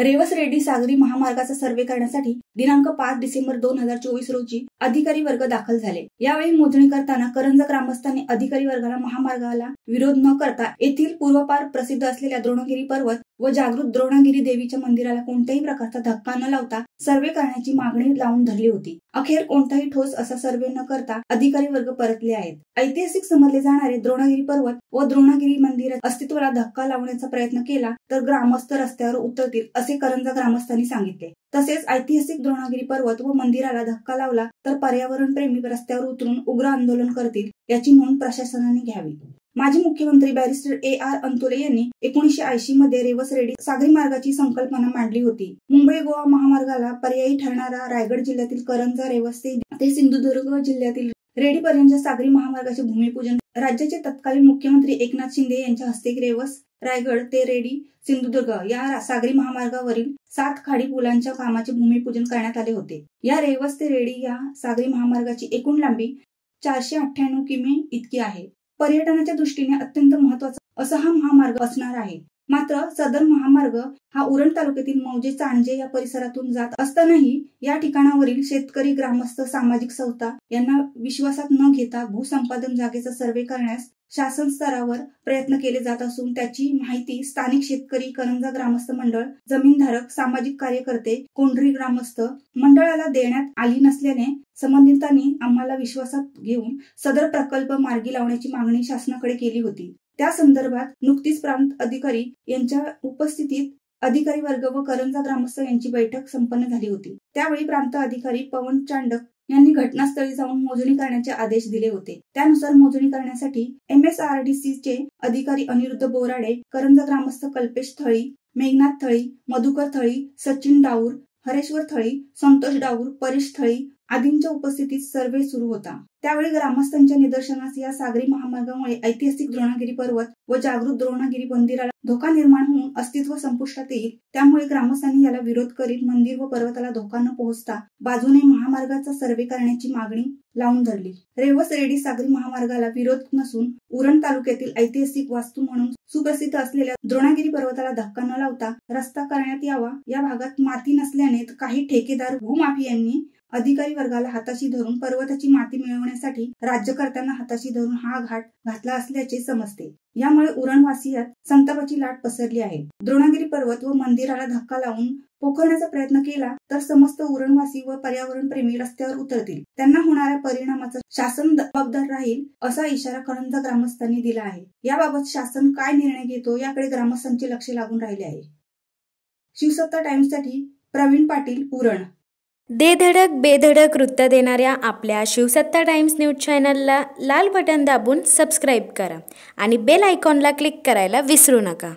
रेवस रेड्डी सागरी महामार्गाचा सर्वे करण्यासाठी दिनांक 5 डिसेंबर 2024 रोजी अधिकारी वर्ग दाखल झाले। यावेळी मोजणी करताना करंजा ग्रामस्थांनी अधिकारी वर्गाला महामार्गाला विरोध न करता येथील पूर्वपार प्रसिद्ध असलेल्या द्रोणगिरी पर्वत व जागृत द्रोणागिरी देवीच्या मंदिराला कोणत्याही प्रकारचा धक्का न लावता सर्वे करण्याची मागणी लावून धरली होती। अखेर कोणताही ठोस असा सर्वे न करता अधिकारी वर्ग परतले आहेत। ऐतिहासिक समजले जाणारे द्रोणागिरी पर्वत व द्रोणागिरी मंदिर अस्तित्वाला धक्का लावण्याचा प्रयत्न केला तर ग्रामस्थ रस्त्यावर उतरतील असे करंजा ग्रामस्थांनी सांगितले। तसेच ऐतिहासिक द्रोणागिरी पर्वत व मंदिराला धक्का लावला तर पर्यावरण प्रेमी रस्त्यावर उतरून उग्र आंदोलन करतील याची नोंद प्रशासनाने घ्यावी। माजी मुख्यमंत्री बॅरिस्टर A.R. अंतुले यांनी 1980 मध्ये रेवस रेड्डी सागरी मार्गाची संकल्पना मांडली होती। मुंबई गोवा महामार्गाला पर्यायी ठरणारा रायगड जिल्ह्यातील करंजा रेवस ते सिंधुदुर्ग जिल्ह्यातील रेडी पर्यंतच्या सागरी महामार्गाचे भूमिपूजन राज्याचे तत्कालीन मुख्यमंत्री एकनाथ शिंदे यांच्या हस्ते रेवस रायगड ते रेडी सिंधुदुर्ग या सागरी महामार्गावरील 7 खाडी पुलांच्या कामाचे भूमिपूजन करण्यात आले होते। या रेवस ते रेडी या सागरी महामार्गाची एकूण लांबी 498 किमी इतकी आहे। पर्यटनाच्या दृष्टीने अत्यंत महत्वाचा असा हा महामार्ग असणार आहे। मात्र सदर महामार्ग हा उरण तालुक्यातील मौजे चांजे या परिसरातून जात असतानाही या ठिकाणावरील शेतकरी ग्रामस्थ सामाजिक संस्था यांना विश्वासात न घेता भूसंपादन जागेचा सर्वे करण्यास शासन स्तरावर प्रयत्न केले जात असून त्याची माहिती स्थानिक शेतकरी करंजा ग्रामस्थ मंडळ जमीनधारक सामाजिक कार्यकर्ते कोंढरी ग्रामस्थ मंडळाला देण्यात आली नसल्याने संबंधितांनी आम्हाला विश्वासात घेऊन सदर प्रकल्प मार्गी लावण्याची मागणी शासनाकडे केली होती। त्या संदर्भात नुकतीच प्रांत अधिकारी यांच्या उपस्थितीत अधिकारी वर्ग व करंजा ग्रामस्थ यांची बैठक संपन्न झाली होती। त्यावेळी प्रांत अधिकारी पवन चांडक यांनी घटनास्थळी जाऊन मोजणी करण्याचे आदेश दिले होते। त्यानुसार मोजणी करण्यासाठी MSRDC चे अधिकारी अनिरुद्ध बोराडे, करंजा ग्रामस्थ कल्पेश थळी, मेघनाथ थळी, मधुकर थळी, सचिन डाऊर, हरेश्वर थळी, संतोष डाऊर, परेश थळी आदींच्या उपस्थितीत सर्वे सुरू होता। त्यावेळी ग्रामस्थांच्या निदर्शनास या सागरी महामार्गामुळे ऐतिहासिक द्रोणागिरी पर्वत व जागृत द्रोणागिरी मंदिराला धोका निर्माण होऊन अस्तित्व संपुष्टात येईल। त्यामुळे ग्रामस्थांनी याला विरोध करीत मंदिर व पर्वताला धोका न पोहोचता बाजूने महामार्गाचा सर्वे करण्याची मागणी लावून धरली। रेवस रेड्डी सागरी महामार्गाला विरोध नसून उरण तालुक्यातील ऐतिहासिक वास्तू म्हणून सुप्रसिद्ध असलेल्या द्रोणागिरी पर्वताला धक्का न लावता रस्ता करण्यात यावा। या भागात माती नसल्याने काही ठेकेदार भूमाफियांनी अधिकारी वर्गाला हाताशी धरून पर्वताची माती मिळवण्यासाठी राज्यकर्त्यांना हाताशी धरून हा घाट घातला असल्याचे समजते। यामुळे उरणवासियात संतापाची लाट पसरली आहे। द्रोणागिरी पर्वत व मंदिराला धक्का लावून पोखरण्याचा प्रयत्न केला तर समस्त उरणवासी व पर्यावरण प्रेमी रस्त्यावर उतरतील। त्यांना होणाऱ्या परिणामाचा शासन जबाबदार राहील असा इशारा करंजा ग्रामस्थांनी दिला आहे। याबाबत शासन काय निर्णय घेतो याकडे ग्रामस्थांचे लक्ष लागून राहिले आहे। शिवसत्ता टाइम्ससाठी प्रवीण पाटील, उरण। धडक बेधडक वृत्त देणाऱ्या आपल्या शिवसत्ता टाइम्स न्यूज चॅनलला लाल बटन दाबून सबस्क्राईब करा आणि बेल आयकॉनला क्लिक करायला विसरू नका।